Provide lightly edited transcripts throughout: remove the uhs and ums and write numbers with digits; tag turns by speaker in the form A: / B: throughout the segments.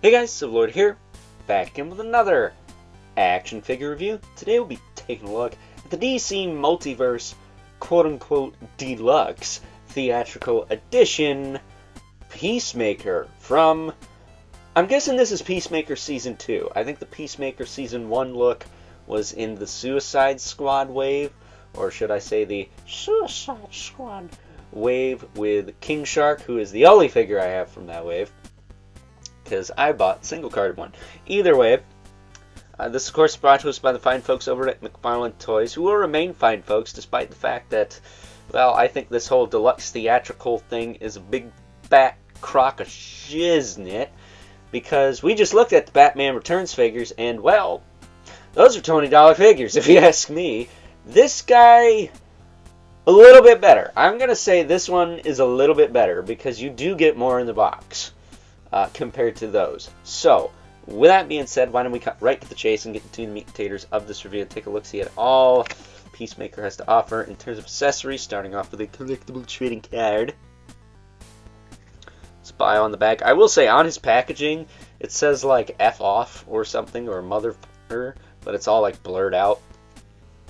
A: Hey guys, Civilord here, back in with another action figure review. Today we'll be taking a look at the DC Multiverse quote-unquote Deluxe Theatrical Edition Peacemaker from... I'm guessing this is Peacemaker Season 2. I think the Peacemaker Season 1 look was in the Suicide Squad wave, or should I say the Suicide Squad wave with King Shark, who is the only figure I have from that wave, because I bought single carded one. Either way, this of course is brought to us by the fine folks over at McFarlane Toys, who will remain fine folks despite the fact that, well, I think this whole Deluxe Theatrical thing is a big fat crock of shiznit, because we just looked at the Batman Returns figures, and, well, those are $20 figures, if you ask me. This guy, a little bit better. I'm going to say this one is a little bit better, because you do get more in the box compared to those. So, with that being said, why don't we cut right to the chase and get into the meat and potatoes of this review and take a look-see at all Peacemaker has to offer in terms of accessories, starting off with a collectible trading card. Bio on the back. I will say on his packaging it says like F off or something, or motherfucker, but it's all like blurred out,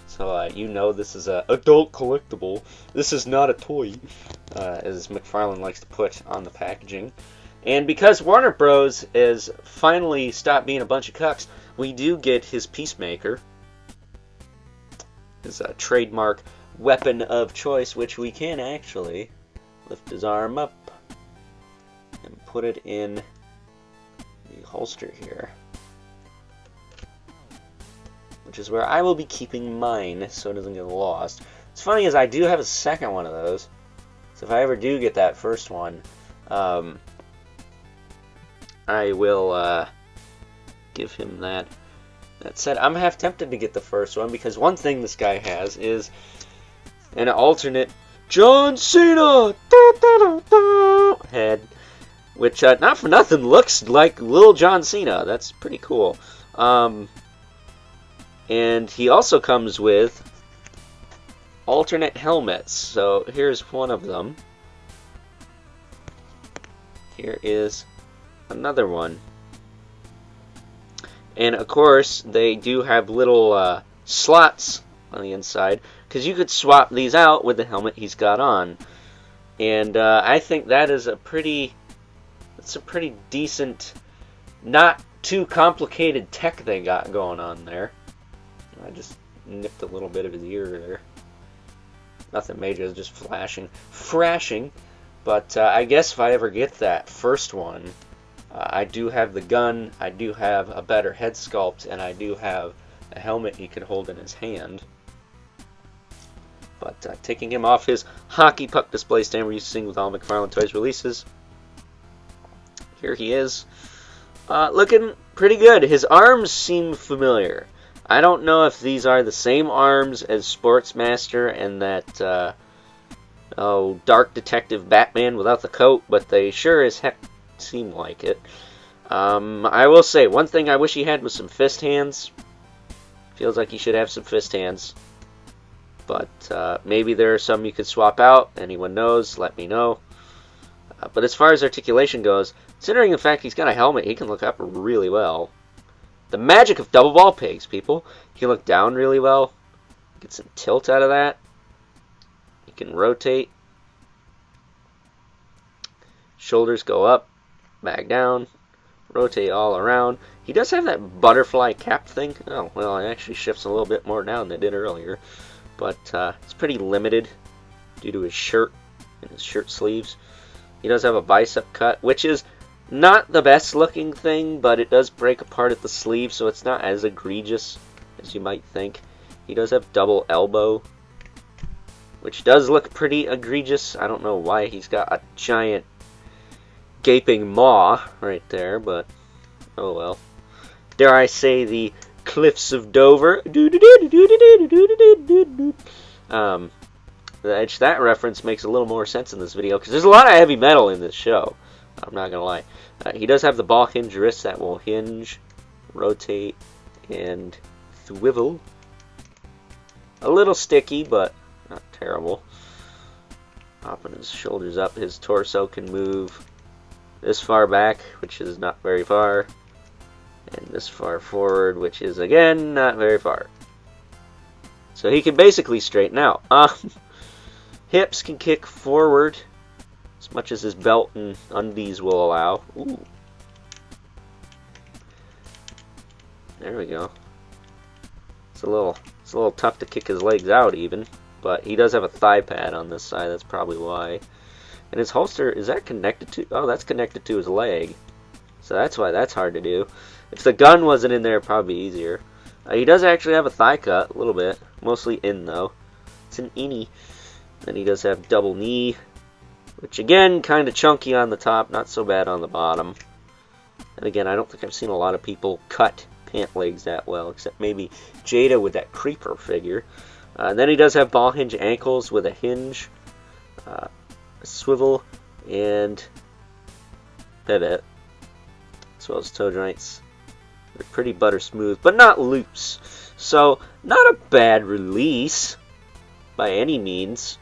A: so you know this is a adult collectible. This is not a toy, as McFarlane likes to put on the packaging. And because Warner Bros. Has finally stopped being a bunch of cucks, we do get his Peacemaker, his trademark weapon of choice, which we can actually lift his arm up and put it in the holster here, which is where I will be keeping mine so it doesn't get lost. What's funny is I do have a second one of those, so if I ever do get that first one, I will give him that. That said, I'm half tempted to get the first one, because one thing this guy has is an alternate John Cena head, which, not for nothing, looks like little John Cena. That's pretty cool. And he also comes with alternate helmets. So here's one of them. Here is another one. And of course, they do have little slots on the inside, because you could swap these out with the helmet he's got on. And I think that is a pretty... It's a pretty decent, not too complicated tech they got going on there. I just nipped a little bit of his ear there. Nothing major, it's just frashing. But I guess if I ever get that first one, I do have the gun, I do have a better head sculpt, and I do have a helmet he could hold in his hand. But taking him off his hockey puck display stand we're used to seeing with all McFarlane Toys releases, here he is, looking pretty good. His arms seem familiar. I don't know if these are the same arms as Sportsmaster and that Dark Detective Batman without the coat, but they sure as heck seem like it. I will say, one thing I wish he had was some fist hands. Feels like he should have some fist hands. But maybe there are some you could swap out. Anyone knows, let me know. But as far as articulation goes, considering the fact he's got a helmet, he can look up really well. The magic of double ball pigs, people. He can look down really well. Get some tilt out of that. He can rotate. Shoulders go up, back down, rotate all around. He does have that butterfly cap thing. Oh, well, it actually shifts a little bit more down than it did earlier. But it's pretty limited due to his shirt and his shirt sleeves. He does have a bicep cut, which is not the best looking thing, but it does break apart at the sleeve, so it's not as egregious as you might think. He does have double elbow, which does look pretty egregious. I don't know why he's got a giant gaping maw right there, but oh well. Dare I say the Cliffs of Dover. That reference makes a little more sense in this video, because there's a lot of heavy metal in this show. I'm not going to lie. He does have the ball hinge wrists that will hinge, rotate, and swivel. A little sticky, but not terrible. Popping his shoulders up, his torso can move. this far back, which is not very far, and this far forward, which is, again, not very far. So he can basically straighten out. Hips can kick forward as much as his belt and undies will allow. Ooh. There we go. It's a little tough to kick his legs out even, but he does have a thigh pad on this side. That's probably why. And his holster, is that connected to? Oh, that's connected to his leg. So that's why that's hard to do. If the gun wasn't in there, it'd probably be easier. He does actually have a thigh cut, a little bit, mostly in though. It's an innie. Then he does have double knee, which again, kind of chunky on the top, not so bad on the bottom. And again, I don't think I've seen a lot of people cut pant legs that well, except maybe Jada with that creeper figure. And then he does have ball hinge ankles with a hinge, a swivel, and pivot, as well as toe joints. They're pretty butter smooth, but not loose. So, not a bad release by any means.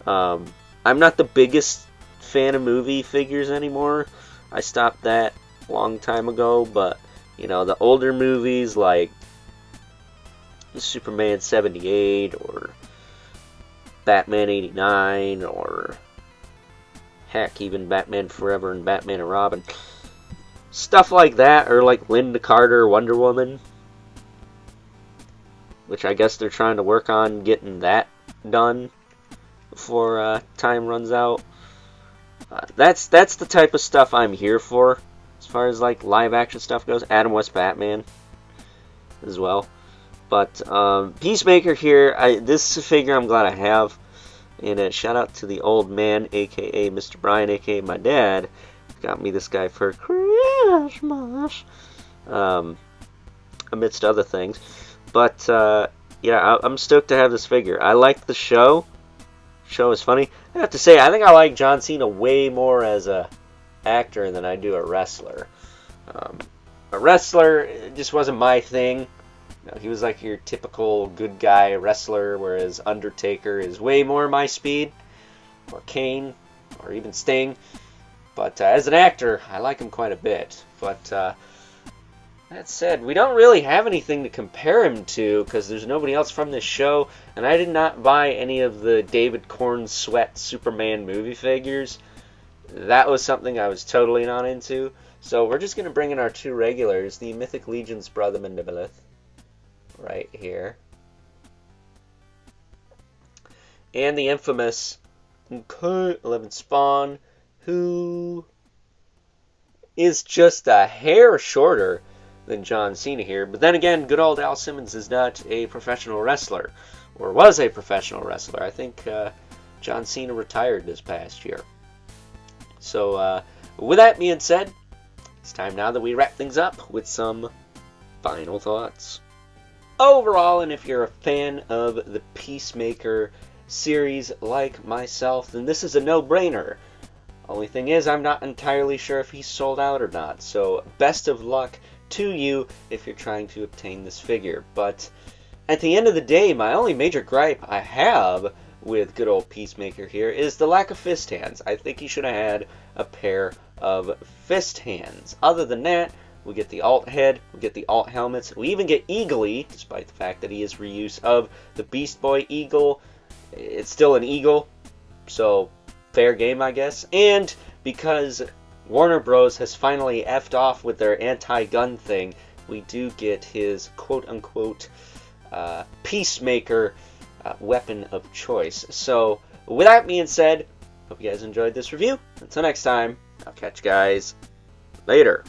A: I'm not the biggest fan of movie figures anymore. I stopped that a long time ago, but you know, the older movies like Superman 78 or Batman 89 or heck, even Batman Forever and Batman and Robin. Stuff like that, or like Linda Carter, Wonder Woman, which I guess they're trying to work on getting that done before time runs out. That's the type of stuff I'm here for, as far as like live action stuff goes. Adam West Batman as well, but Peacemaker here. This is a figure I'm glad I have, and shout out to the old man, aka Mr. Brian, aka my dad. Got me this guy for Christmas, amidst other things. But yeah, I'm stoked to have this figure. I like the show. Show is funny. I have to say, I think I like John Cena way more as a actor than I do a wrestler. A wrestler just wasn't my thing. You know, he was like your typical good guy wrestler, whereas Undertaker is way more my speed, or Kane, or even Sting. But as an actor, I like him quite a bit. But that said, we don't really have anything to compare him to because there's nobody else from this show. And I did not buy any of the David Corn Sweat Superman movie figures. That was something I was totally not into. So we're just going to bring in our two regulars, the Mythic Legion's Brother Mandibilith, right here. And the infamous 11 Spawn, who is just a hair shorter than John Cena here. But then again, good old Al Simmons is not a professional wrestler, or was a professional wrestler. I think John Cena retired this past year. So with that being said, it's time now that we wrap things up with some final thoughts. Overall, and if you're a fan of the Peacemaker series like myself, then this is a no-brainer. Only thing is, I'm not entirely sure if he's sold out or not, so best of luck to you if you're trying to obtain this figure. But at the end of the day, my only major gripe I have with good old Peacemaker here is the lack of fist hands. I think he should have had a pair of fist hands. Other than that, we get the alt head, we get the alt helmets, we even get Eagly, despite the fact that he is reuse of the Beast Boy Eagle. It's still an Eagle, so fair game, I guess. And because Warner Bros. Has finally effed off with their anti-gun thing, we do get his quote-unquote Peacemaker weapon of choice. So, with that being said, hope you guys enjoyed this review. Until next time, I'll catch you guys later.